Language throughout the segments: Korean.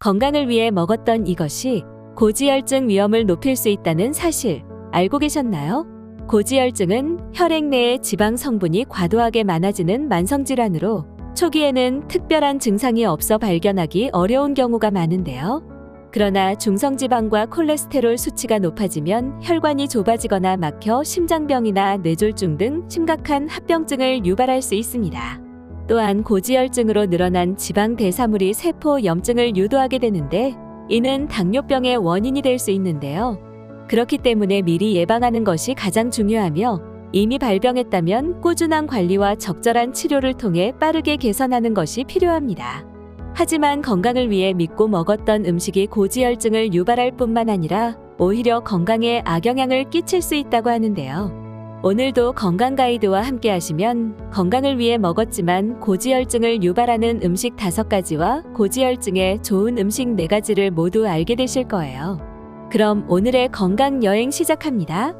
건강을 위해 먹었던 이것이 고지혈증 위험을 높일 수 있다는 사실 알고 계셨나요? 고지혈증은 혈액 내에 지방 성분이 과도하게 많아지는 만성질환으로 초기에는 특별한 증상이 없어 발견하기 어려운 경우가 많은데요. 그러나 중성지방과 콜레스테롤 수치가 높아지면 혈관이 좁아지거나 막혀 심장병이나 뇌졸중 등 심각한 합병증을 유발할 수 있습니다. 또한 고지혈증으로 늘어난 지방 대사물이 세포 염증을 유도하게 되는데 이는 당뇨병의 원인이 될 수 있는데요. 그렇기 때문에 미리 예방하는 것이 가장 중요하며 이미 발병했다면 꾸준한 관리와 적절한 치료를 통해 빠르게 개선하는 것이 필요합니다. 하지만 건강을 위해 믿고 먹었던 음식이 고지혈증을 유발할 뿐만 아니라 오히려 건강에 악영향을 끼칠 수 있다고 하는데요. 오늘도 건강 가이드와 함께 하시면 건강을 위해 먹었지만 고지혈증을 유발하는 음식 5가지와 고지혈증에 좋은 음식 4가지를 모두 알게 되실 거예요. 그럼 오늘의 건강 여행 시작합니다.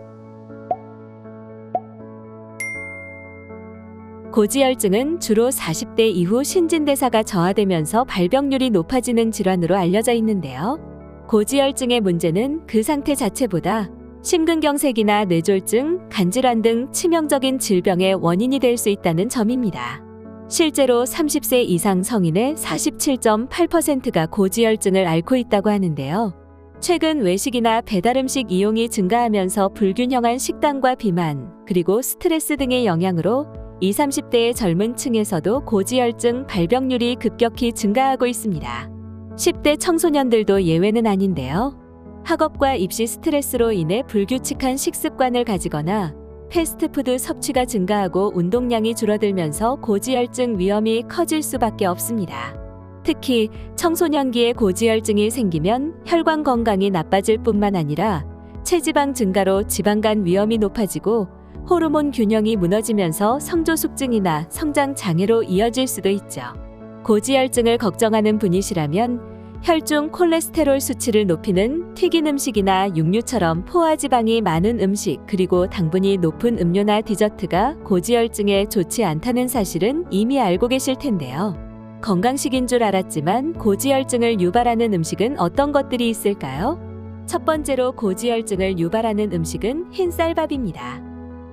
고지혈증은 주로 40대 이후 신진대사가 저하되면서 발병률이 높아지는 질환으로 알려져 있는데요. 고지혈증의 문제는 그 상태 자체보다 심근경색이나 뇌졸중, 간질환 등 치명적인 질병의 원인이 될 수 있다는 점입니다. 실제로 30세 이상 성인의 47.8%가 고지혈증을 앓고 있다고 하는데요. 최근 외식이나 배달음식 이용이 증가하면서 불균형한 식단과 비만, 그리고 스트레스 등의 영향으로 20, 30대의 젊은 층에서도 고지혈증 발병률이 급격히 증가하고 있습니다. 10대 청소년들도 예외는 아닌데요. 학업과 입시 스트레스로 인해 불규칙한 식습관을 가지거나 패스트푸드 섭취가 증가하고 운동량이 줄어들면서 고지혈증 위험이 커질 수밖에 없습니다. 특히 청소년기에 고지혈증이 생기면 혈관 건강이 나빠질 뿐만 아니라 체지방 증가로 지방간 위험이 높아지고 호르몬 균형이 무너지면서 성조숙증이나 성장 장애로 이어질 수도 있죠. 고지혈증을 걱정하는 분이시라면 혈중 콜레스테롤 수치를 높이는 튀긴 음식이나 육류처럼 포화지방이 많은 음식 그리고 당분이 높은 음료나 디저트가 고지혈증에 좋지 않다는 사실은 이미 알고 계실 텐데요. 건강식인 줄 알았지만 고지혈증을 유발하는 음식은 어떤 것들이 있을까요? 첫 번째로 고지혈증을 유발하는 음식은 흰쌀밥입니다.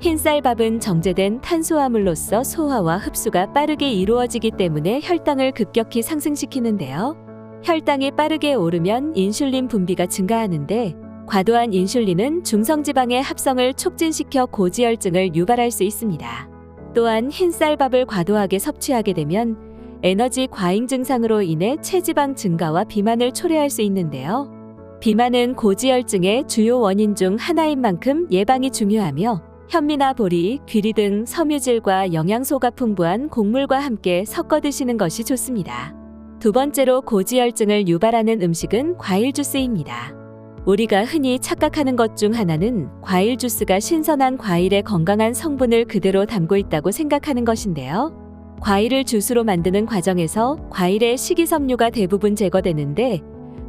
흰쌀밥은 정제된 탄수화물로서 소화와 흡수가 빠르게 이루어지기 때문에 혈당을 급격히 상승시키는데요. 혈당이 빠르게 오르면 인슐린 분비가 증가하는데 과도한 인슐린은 중성지방의 합성을 촉진시켜 고지혈증을 유발할 수 있습니다. 또한 흰쌀밥을 과도하게 섭취하게 되면 에너지 과잉 증상으로 인해 체지방 증가와 비만을 초래할 수 있는데요. 비만은 고지혈증의 주요 원인 중 하나인 만큼 예방이 중요하며 현미나 보리, 귀리 등 섬유질과 영양소가 풍부한 곡물과 함께 섞어 드시는 것이 좋습니다. 두 번째로 고지혈증을 유발하는 음식은 과일 주스입니다. 우리가 흔히 착각하는 것 중 하나는 과일 주스가 신선한 과일의 건강한 성분을 그대로 담고 있다고 생각하는 것인데요. 과일을 주스로 만드는 과정에서 과일의 식이섬유가 대부분 제거되는데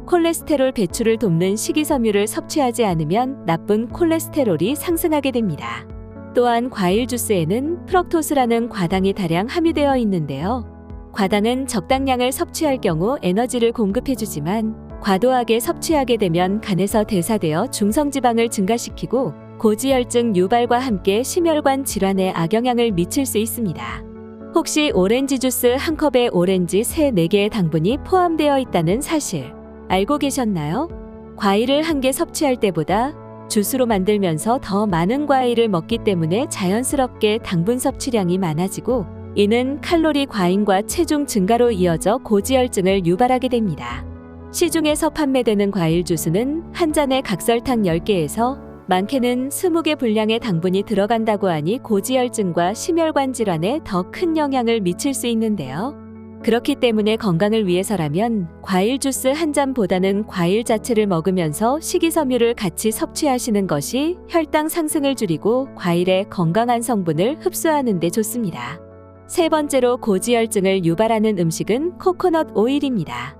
콜레스테롤 배출을 돕는 식이섬유를 섭취하지 않으면 나쁜 콜레스테롤이 상승하게 됩니다. 또한 과일 주스에는 프럭토스라는 과당이 다량 함유되어 있는데요. 과당은 적당량을 섭취할 경우 에너지를 공급해주지만 과도하게 섭취하게 되면 간에서 대사되어 중성지방을 증가시키고 고지혈증 유발과 함께 심혈관 질환에 악영향을 미칠 수 있습니다. 혹시 오렌지 주스 한 컵에 오렌지 3, 4개의 당분이 포함되어 있다는 사실 알고 계셨나요? 과일을 한 개 섭취할 때보다 주스로 만들면서 더 많은 과일을 먹기 때문에 자연스럽게 당분 섭취량이 많아지고 이는 칼로리 과잉과 체중 증가로 이어져 고지혈증을 유발하게 됩니다. 시중에서 판매되는 과일 주스는 한 잔에 각설탕 10개에서 많게는 20개 분량의 당분이 들어간다고 하니 고지혈증과 심혈관 질환에 더 큰 영향을 미칠 수 있는데요. 그렇기 때문에 건강을 위해서라면 과일 주스 한 잔보다는 과일 자체를 먹으면서 식이섬유를 같이 섭취하시는 것이 혈당 상승을 줄이고 과일의 건강한 성분을 흡수하는 데 좋습니다. 세 번째로 고지혈증을 유발하는 음식은 코코넛 오일입니다.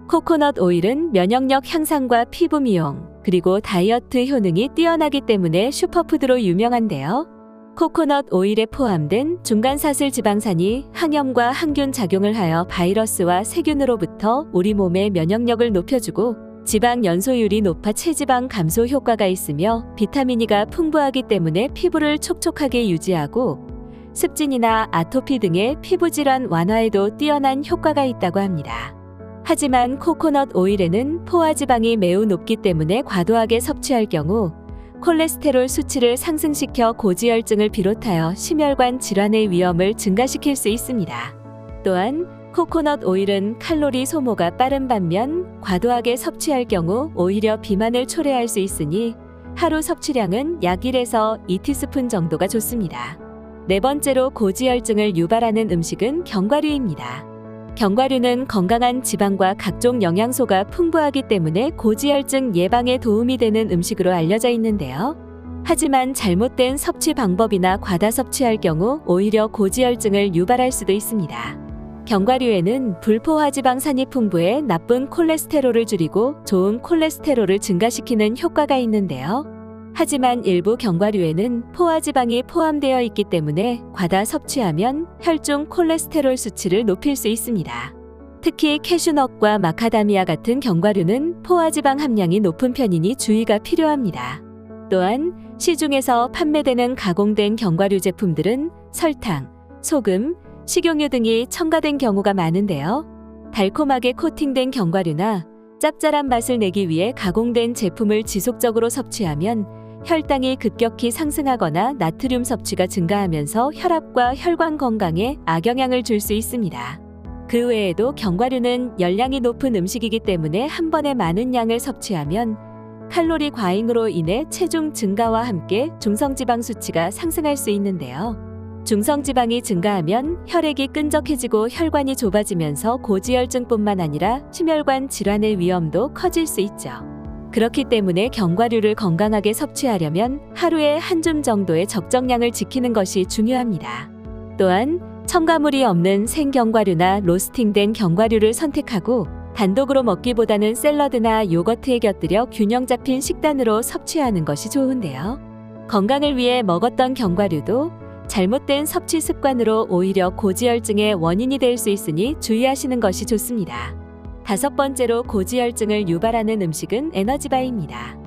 코코넛 오일은 면역력 향상과 피부 미용, 그리고 다이어트 효능이 뛰어나기 때문에 슈퍼푸드로 유명한데요. 코코넛 오일에 포함된 중간사슬 지방산이 항염과 항균 작용을 하여 바이러스와 세균으로부터 우리 몸의 면역력을 높여주고 지방 연소율이 높아 체지방 감소 효과가 있으며 비타민 E가 풍부하기 때문에 피부를 촉촉하게 유지하고 습진이나 아토피 등의 피부 질환 완화에도 뛰어난 효과가 있다고 합니다. 하지만 코코넛 오일에는 포화지방이 매우 높기 때문에 과도하게 섭취할 경우 콜레스테롤 수치를 상승시켜 고지혈증을 비롯하여 심혈관 질환의 위험을 증가시킬 수 있습니다. 또한 코코넛 오일은 칼로리 소모가 빠른 반면 과도하게 섭취할 경우 오히려 비만을 초래할 수 있으니 하루 섭취량은 약 1에서 2티스푼 정도가 좋습니다. 네 번째로 고지혈증을 유발하는 음식은 견과류입니다. 견과류는 건강한 지방과 각종 영양소가 풍부하기 때문에 고지혈증 예방에 도움이 되는 음식으로 알려져 있는데요. 하지만 잘못된 섭취 방법이나 과다 섭취할 경우 오히려 고지혈증을 유발할 수도 있습니다. 견과류에는 불포화지방산이 풍부해 나쁜 콜레스테롤을 줄이고 좋은 콜레스테롤을 증가시키는 효과가 있는데요. 하지만 일부 견과류에는 포화지방이 포함되어 있기 때문에 과다 섭취하면 혈중 콜레스테롤 수치를 높일 수 있습니다. 특히 캐슈넛과 마카다미아 같은 견과류는 포화지방 함량이 높은 편이니 주의가 필요합니다. 또한 시중에서 판매되는 가공된 견과류 제품들은 설탕, 소금, 식용유 등이 첨가된 경우가 많은데요. 달콤하게 코팅된 견과류나 짭짤한 맛을 내기 위해 가공된 제품을 지속적으로 섭취하면 혈당이 급격히 상승하거나 나트륨 섭취가 증가하면서 혈압과 혈관 건강에 악영향을 줄 수 있습니다. 그 외에도 견과류는 열량이 높은 음식이기 때문에 한 번에 많은 양을 섭취하면 칼로리 과잉으로 인해 체중 증가와 함께 중성지방 수치가 상승할 수 있는데요. 중성지방이 증가하면 혈액이 끈적해지고 혈관이 좁아지면서 고지혈증뿐만 아니라 심혈관 질환의 위험도 커질 수 있죠. 그렇기 때문에 견과류를 건강하게 섭취하려면 하루에 한 줌 정도의 적정량을 지키는 것이 중요합니다. 또한 첨가물이 없는 생견과류나 로스팅된 견과류를 선택하고 단독으로 먹기보다는 샐러드나 요거트에 곁들여 균형 잡힌 식단으로 섭취하는 것이 좋은데요. 건강을 위해 먹었던 견과류도 잘못된 섭취 습관으로 오히려 고지혈증의 원인이 될 수 있으니 주의하시는 것이 좋습니다. 다섯 번째로 고지혈증을 유발하는 음식은 에너지바입니다.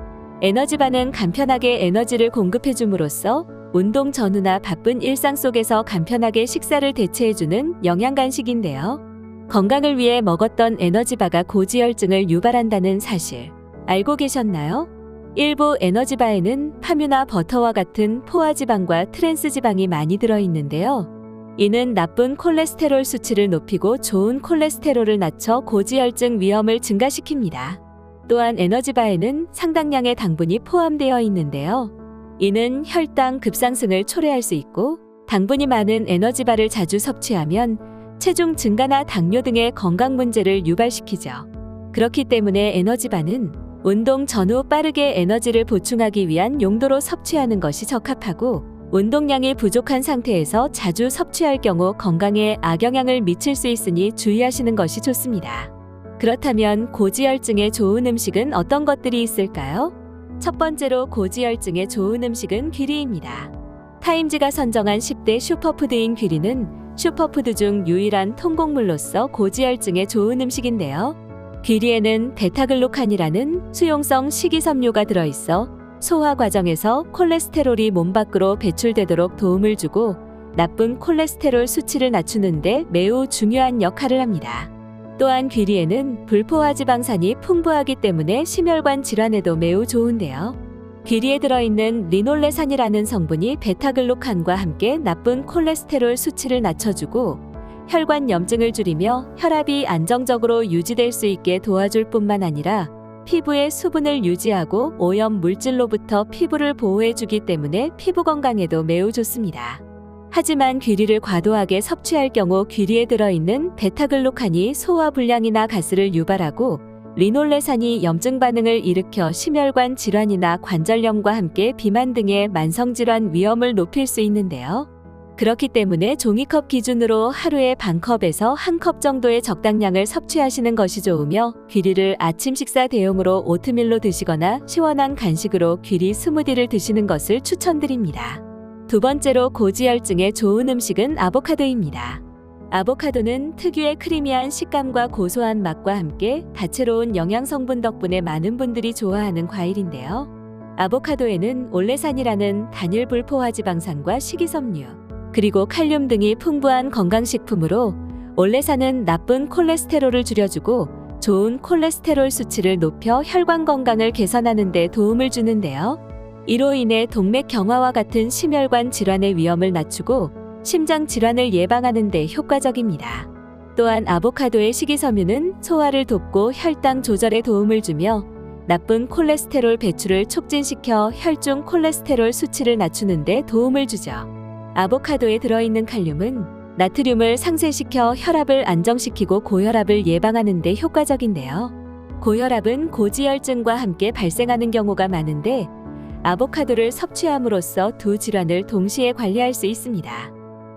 에너지바는 간편하게 에너지를 공급해 줌으로써 운동 전후나 바쁜 일상 속에서 간편하게 식사를 대체해주는 영양 간식인데요. 건강을 위해 먹었던 에너지바가 고지혈증을 유발한다는 사실 알고 계셨나요? 일부 에너지바에는 파뮤나 버터와 같은 포화지방과 트랜스지방이 많이 들어있는데요. 이는 나쁜 콜레스테롤 수치를 높이고 좋은 콜레스테롤을 낮춰 고지혈증 위험을 증가시킵니다. 또한 에너지바에는 상당량의 당분이 포함되어 있는데요. 이는 혈당 급상승을 초래할 수 있고 당분이 많은 에너지바를 자주 섭취하면 체중 증가나 당뇨 등의 건강 문제를 유발시키죠. 그렇기 때문에 에너지바는 운동 전후 빠르게 에너지를 보충하기 위한 용도로 섭취하는 것이 적합하고 운동량이 부족한 상태에서 자주 섭취할 경우 건강에 악영향을 미칠 수 있으니 주의하시는 것이 좋습니다. 그렇다면 고지혈증에 좋은 음식은 어떤 것들이 있을까요? 첫 번째로 고지혈증에 좋은 음식은 귀리입니다. 타임즈가 선정한 10대 슈퍼푸드인 귀리는 슈퍼푸드 중 유일한 통곡물로서 고지혈증에 좋은 음식인데요. 귀리에는 베타글루칸이라는 수용성 식이섬유가 들어있어 소화 과정에서 콜레스테롤이 몸 밖으로 배출되도록 도움을 주고 나쁜 콜레스테롤 수치를 낮추는 데 매우 중요한 역할을 합니다. 또한 귀리에는 불포화지방산이 풍부하기 때문에 심혈관 질환에도 매우 좋은데요. 귀리에 들어있는 리놀레산이라는 성분이 베타글루칸과 함께 나쁜 콜레스테롤 수치를 낮춰주고 혈관 염증을 줄이며 혈압이 안정적으로 유지될 수 있게 도와줄 뿐만 아니라 피부의 수분을 유지하고 오염 물질로부터 피부를 보호해주기 때문에 피부 건강에도 매우 좋습니다. 하지만 귀리를 과도하게 섭취할 경우 귀리에 들어있는 베타글루칸이 소화불량이나 가스를 유발하고 리놀레산이 염증 반응을 일으켜 심혈관 질환이나 관절염과 함께 비만 등의 만성질환 위험을 높일 수 있는데요. 그렇기 때문에 종이컵 기준으로 하루에 반컵에서 한 컵 정도의 적당량을 섭취하시는 것이 좋으며 귀리를 아침 식사 대용으로 오트밀로 드시거나 시원한 간식으로 귀리 스무디를 드시는 것을 추천드립니다. 두 번째로 고지혈증에 좋은 음식은 아보카도입니다. 아보카도는 특유의 크리미한 식감과 고소한 맛과 함께 다채로운 영양 성분 덕분에 많은 분들이 좋아하는 과일인데요. 아보카도에는 올레산이라는 단일 불포화 지방산과 식이섬유, 그리고 칼륨 등이 풍부한 건강식품으로 올레산은 나쁜 콜레스테롤을 줄여주고 좋은 콜레스테롤 수치를 높여 혈관 건강을 개선하는 데 도움을 주는데요. 이로 인해 동맥 경화와 같은 심혈관 질환의 위험을 낮추고 심장 질환을 예방하는 데 효과적입니다. 또한 아보카도의 식이섬유는 소화를 돕고 혈당 조절에 도움을 주며 나쁜 콜레스테롤 배출을 촉진시켜 혈중 콜레스테롤 수치를 낮추는 데 도움을 주죠. 아보카도에 들어있는 칼륨은 나트륨을 상쇄시켜 혈압을 안정시키고 고혈압을 예방하는 데 효과적인데요. 고혈압은 고지혈증과 함께 발생하는 경우가 많은데 아보카도를 섭취함으로써 두 질환을 동시에 관리할 수 있습니다.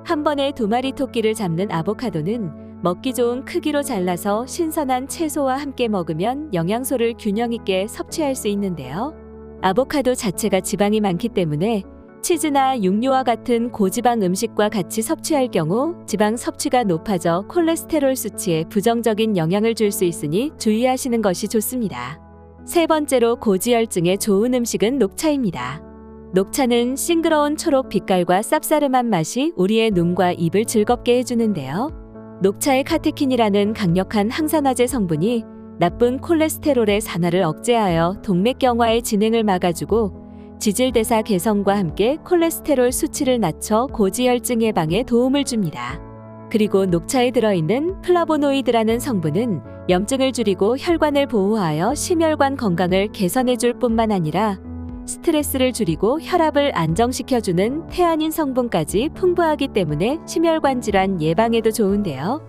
한 번에 두 마리 토끼를 잡는 아보카도는 먹기 좋은 크기로 잘라서 신선한 채소와 함께 먹으면 영양소를 균형 있게 섭취할 수 있는데요. 아보카도 자체가 지방이 많기 때문에 치즈나 육류와 같은 고지방 음식과 같이 섭취할 경우 지방 섭취가 높아져 콜레스테롤 수치에 부정적인 영향을 줄 수 있으니 주의하시는 것이 좋습니다. 세 번째로 고지혈증에 좋은 음식은 녹차입니다. 녹차는 싱그러운 초록 빛깔과 쌉싸름한 맛이 우리의 눈과 입을 즐겁게 해주는데요. 녹차의 카테킨이라는 강력한 항산화제 성분이 나쁜 콜레스테롤의 산화를 억제하여 동맥경화의 진행을 막아주고 지질대사 개선과 함께 콜레스테롤 수치를 낮춰 고지혈증 예방에 도움을 줍니다. 그리고 녹차에 들어있는 플라보노이드라는 성분은 염증을 줄이고 혈관을 보호하여 심혈관 건강을 개선해줄 뿐만 아니라 스트레스를 줄이고 혈압을 안정시켜주는 태아닌 성분까지 풍부하기 때문에 심혈관 질환 예방에도 좋은데요.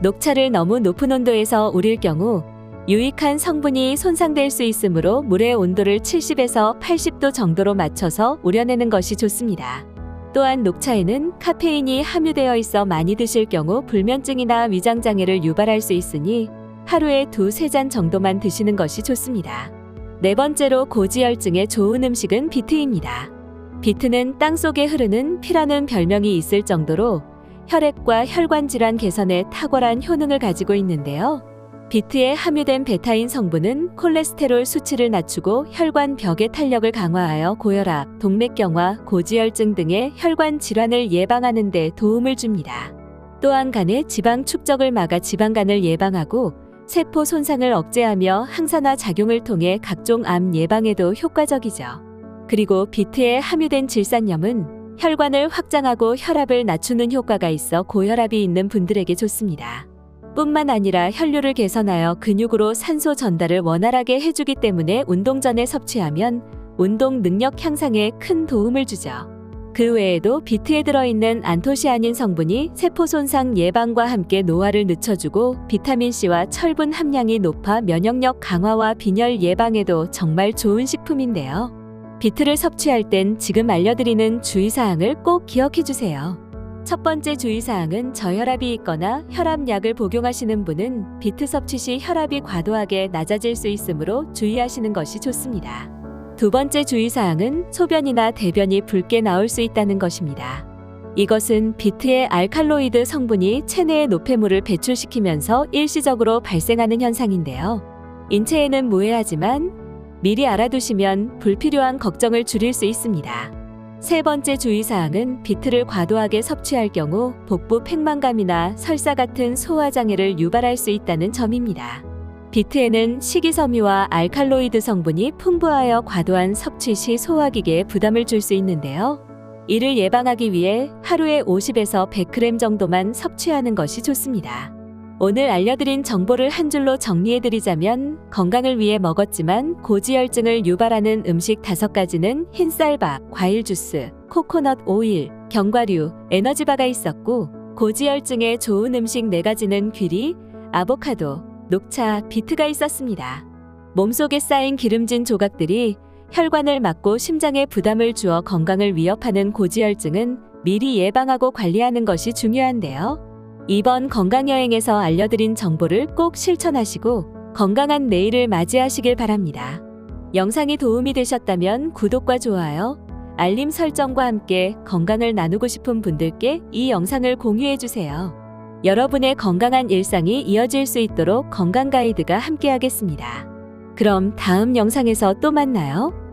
녹차를 너무 높은 온도에서 우릴 경우 유익한 성분이 손상될 수 있으므로 물의 온도를 70에서 80도 정도로 맞춰서 우려내는 것이 좋습니다. 또한 녹차에는 카페인이 함유되어 있어 많이 드실 경우 불면증이나 위장장애를 유발할 수 있으니 하루에 2-3잔 정도만 드시는 것이 좋습니다. 네 번째로 고지혈증에 좋은 음식은 비트입니다. 비트는 땅속에 흐르는 피라는 별명이 있을 정도로 혈액과 혈관 질환 개선에 탁월한 효능을 가지고 있는데요. 비트에 함유된 베타인 성분은 콜레스테롤 수치를 낮추고 혈관 벽의 탄력을 강화하여 고혈압, 동맥경화, 고지혈증 등의 혈관 질환을 예방하는 데 도움을 줍니다. 또한 간의 지방 축적을 막아 지방간을 예방하고 세포 손상을 억제하며 항산화 작용을 통해 각종 암 예방에도 효과적이죠. 그리고 비트에 함유된 질산염은 혈관을 확장하고 혈압을 낮추는 효과가 있어 고혈압이 있는 분들에게 좋습니다. 뿐만 아니라 혈류를 개선하여 근육으로 산소 전달을 원활하게 해주기 때문에 운동 전에 섭취하면 운동 능력 향상에 큰 도움을 주죠. 그 외에도 비트에 들어있는 안토시아닌 성분이 세포 손상 예방과 함께 노화를 늦춰주고 비타민C와 철분 함량이 높아 면역력 강화와 빈혈 예방에도 정말 좋은 식품인데요. 비트를 섭취할 땐 지금 알려드리는 주의사항을 꼭 기억해주세요. 첫 번째 주의사항은 저혈압이 있거나 혈압약을 복용하시는 분은 비트 섭취 시 혈압이 과도하게 낮아질 수 있으므로 주의하시는 것이 좋습니다. 두 번째 주의사항은 소변이나 대변이 붉게 나올 수 있다는 것입니다. 이것은 비트의 알칼로이드 성분이 체내의 노폐물을 배출시키면서 일시적으로 발생하는 현상인데요. 인체에는 무해하지만 미리 알아두시면 불필요한 걱정을 줄일 수 있습니다. 세 번째 주의사항은 비트를 과도하게 섭취할 경우 복부 팽만감이나 설사 같은 소화장애를 유발할 수 있다는 점입니다. 비트에는 식이섬유와 알칼로이드 성분이 풍부하여 과도한 섭취 시 소화기계에 부담을 줄 수 있는데요. 이를 예방하기 위해 하루에 50에서 100g 정도만 섭취하는 것이 좋습니다. 오늘 알려드린 정보를 한 줄로 정리해드리자면 건강을 위해 먹었지만 고지혈증을 유발하는 음식 5가지는 흰쌀밥, 과일 주스, 코코넛 오일, 견과류, 에너지바가 있었고 고지혈증에 좋은 음식 4가지는 귀리, 아보카도, 녹차, 비트가 있었습니다. 몸속에 쌓인 기름진 조각들이 혈관을 막고 심장에 부담을 주어 건강을 위협하는 고지혈증은 미리 예방하고 관리하는 것이 중요한데요. 이번 건강여행에서 알려드린 정보를 꼭 실천하시고 건강한 내일을 맞이하시길 바랍니다. 영상이 도움이 되셨다면 구독과 좋아요, 알림 설정과 함께 건강을 나누고 싶은 분들께 이 영상을 공유해 주세요. 여러분의 건강한 일상이 이어질 수 있도록 건강 가이드가 함께하겠습니다. 그럼 다음 영상에서 또 만나요.